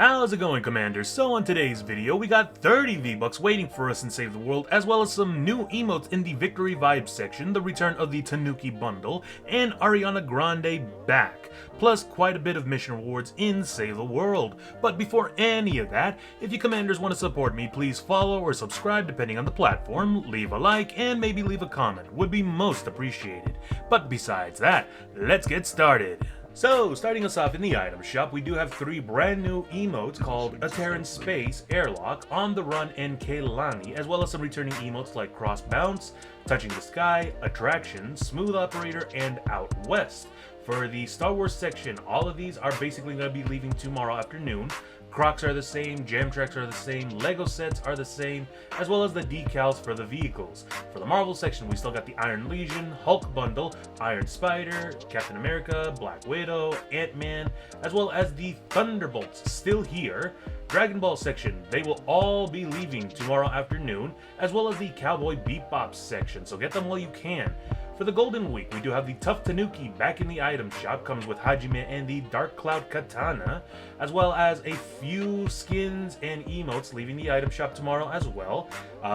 How's it going, Commander? So on today's video, we got 30 V-Bucks waiting for us in Save the World, as well as some new emotes in the Victory Vibes section, the return of the Tanuki bundle, and Ariana Grande back, plus quite a bit of mission rewards in Save the World. But before any of that, if you Commanders want to support me, please follow or subscribe depending on the platform, leave a like, and maybe leave a comment, would be most appreciated. But besides that, let's get started. So, starting us off in the item shop, we do have 3 brand new emotes called A Terran Space, Airlock, On the Run, and Kehlani, as well as some returning emotes like Cross Bounce, Touching the Sky, Attraction, Smooth Operator, and Out West. For the Star Wars section, all of these are basically going to be leaving tomorrow afternoon. Crocs are the same, Jam Tracks are the same, Lego sets are the same, as well as the decals for the vehicles. For the Marvel section, we still got the Iron Legion, Hulk bundle, Iron Spider, Captain America, Black Widow, Ant-Man, as well as the Thunderbolts still here. Dragon Ball section, they will all be leaving tomorrow afternoon, as well as the Cowboy Bebop section, so get them while you can. For the Golden Week, we do have the Tough Tanuki back in the item shop, comes with Hajime and the Dark Cloud Katana, as well as a few skins and emotes leaving the item shop tomorrow as well.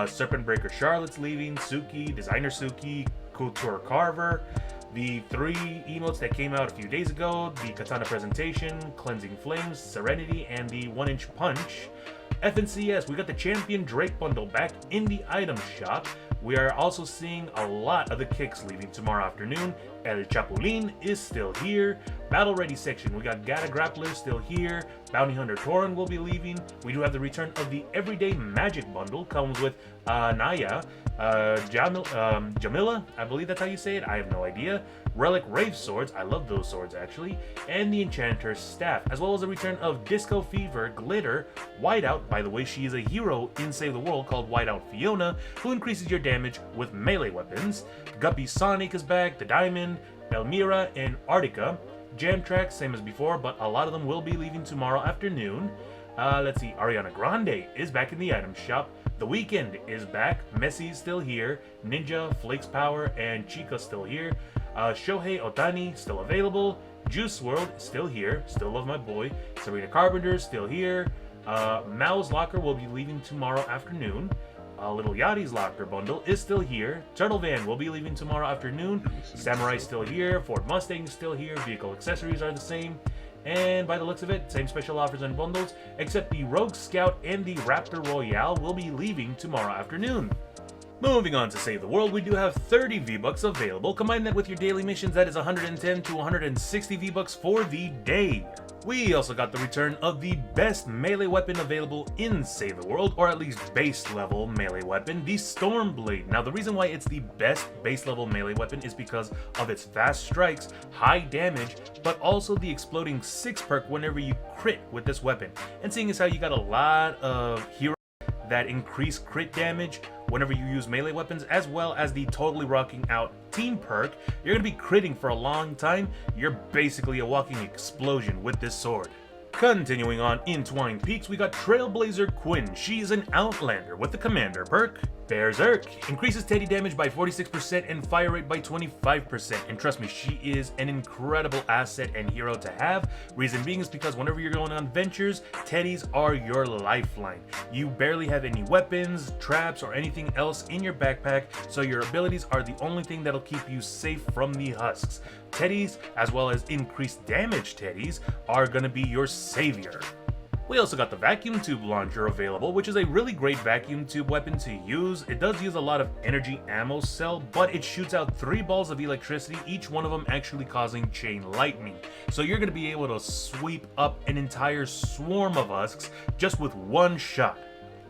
Serpent Breaker Charlotte's leaving, Suki, Designer Suki, Couture Carver, the 3 emotes that came out a few days ago, the Katana Presentation, Cleansing Flames, Serenity, and the 1-inch Punch. FNCS, we got the Champion Drake bundle back in the item shop. We are also seeing a lot of the kicks leaving tomorrow afternoon. El Chapulín is still here. Battle Ready section, we got Gata Grappler still here. Bounty Hunter Torin will be leaving. We do have the return of the Everyday Magic bundle, comes with Naya, Jamila, I believe that's how you say it, I have no idea. Relic Rave Swords, I love those swords actually, and the Enchanter's Staff, as well as the return of Disco Fever, Glitter, Whiteout, by the way she is a hero in Save the World called Whiteout Fiona, who increases your damage with melee weapons. Guppy Sonic is back, the Diamond, Elmira, and Arctica. Jam Tracks, same as before, but a lot of them will be leaving tomorrow afternoon. Let's see, Ariana Grande is back in the item shop. The Weeknd is back, Messi's still here, Ninja, Flakes Power, and Chica still here. Shohei Ohtani still available. Juice WRLD still here, still love my boy. Sabrina Carpenter still here. Mao's Locker will be leaving tomorrow afternoon. Little Yachty's Locker bundle is still here. Turtle Van will be leaving tomorrow afternoon. Samurai still here. Ford Mustang still here. Vehicle accessories are the same. And by the looks of it, same special offers and bundles, except the Rogue Scout and the Raptor Royale will be leaving tomorrow afternoon. Moving on to Save the World, we do have 30 V-Bucks available. Combine that with your daily missions, that is 110 to 160 V-Bucks for the day. We also got the return of the best melee weapon available in Save the World, or at least base level melee weapon, the Stormblade. Now the reason why it's the best base level melee weapon is because of its fast strikes, high damage, but also the exploding 6 perk whenever you crit with this weapon. And seeing as how you got a lot of heroes that increase crit damage whenever you use melee weapons, as well as the totally rocking out team perk, you're going to be critting for a long time. You're basically a walking explosion with this sword. Continuing on in Twine Peaks, we got Trailblazer Quinn. She's an Outlander with the Commander perk. Berserk increases Teddy damage by 46% and fire rate by 25%. And trust me, she is an incredible asset and hero to have. Reason being is because whenever you're going on ventures, Teddies are your lifeline. You barely have any weapons, traps, or anything else in your backpack, so your abilities are the only thing that'll keep you safe from the husks. Teddies, as well as increased damage Teddies, are gonna be your savior. We also got the Vacuum Tube Launcher available, which is a really great vacuum tube weapon to use. It does use a lot of energy ammo cell, but it shoots out 3 balls of electricity, each one of them actually causing chain lightning. So you're going to be able to sweep up an entire swarm of husks just with one shot.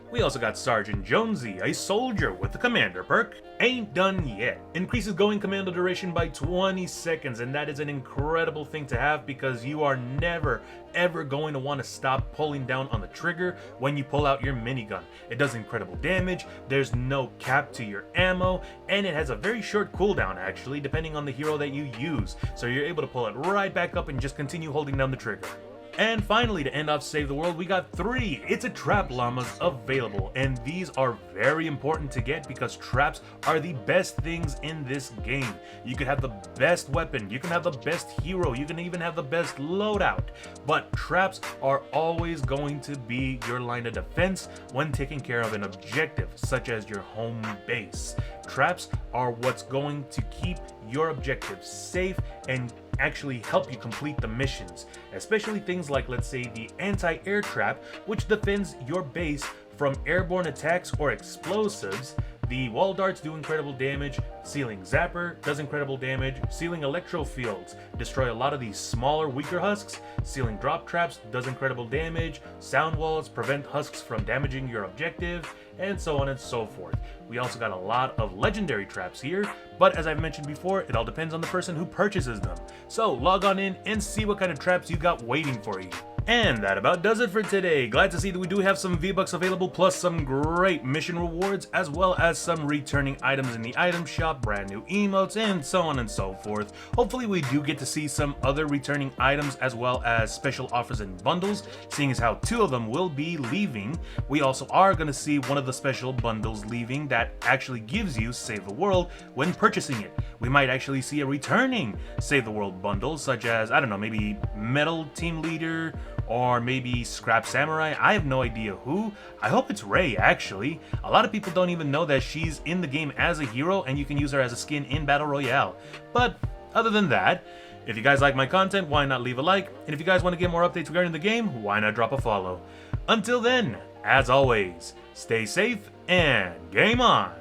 We also got Sergeant Jonesy, a soldier with the Commander perk. Ain't done yet. Increases going commando duration by 20 seconds, and that is an incredible thing to have because you are never ever going to want to stop pulling down on the trigger when you pull out your minigun. It does incredible damage, there's no cap to your ammo, and it has a very short cooldown actually, depending on the hero that you use. So you're able to pull it right back up and just continue holding down the trigger. And finally, to end off Save the World, we got 3 It's a Trap llamas available, and these are very important to get because traps are the best things in this game. You could have the best weapon, you can have the best hero, you can even have the best loadout, but traps are always going to be your line of defense when taking care of an objective, such as your home base. Traps are what's going to keep your objectives safe and actually help you complete the missions, especially things like, let's say, the anti-air trap, which defends your base from airborne attacks or explosives. The wall darts do incredible damage, Sealing Zapper does incredible damage, Sealing Electro Fields destroy a lot of these smaller, weaker husks, Sealing Drop Traps does incredible damage, Sound Walls prevent husks from damaging your objective, and so on and so forth. We also got a lot of legendary traps here, but as I've mentioned before, it all depends on the person who purchases them. So log on in and see what kind of traps you got waiting for you. And that about does it for today. Glad to see that we do have some V-Bucks available, plus some great mission rewards, as well as some returning items in the item shop, brand new emotes, and so on and so forth. Hopefully we do get to see some other returning items, as well as special offers and bundles, seeing as how 2 of them will be leaving. We also are going to see one of the special bundles leaving that actually gives you Save the World when purchasing it. We might actually see a returning Save the World bundle, such as, I don't know, maybe Metal Team Leader, or maybe Scrap Samurai. I have no idea who. I hope it's Rei, actually. A lot of people don't even know that she's in the game as a hero and you can use her as a skin in Battle Royale. But other than that, if you guys like my content, why not leave a like? And if you guys want to get more updates regarding the game, why not drop a follow? Until then, as always, stay safe and game on!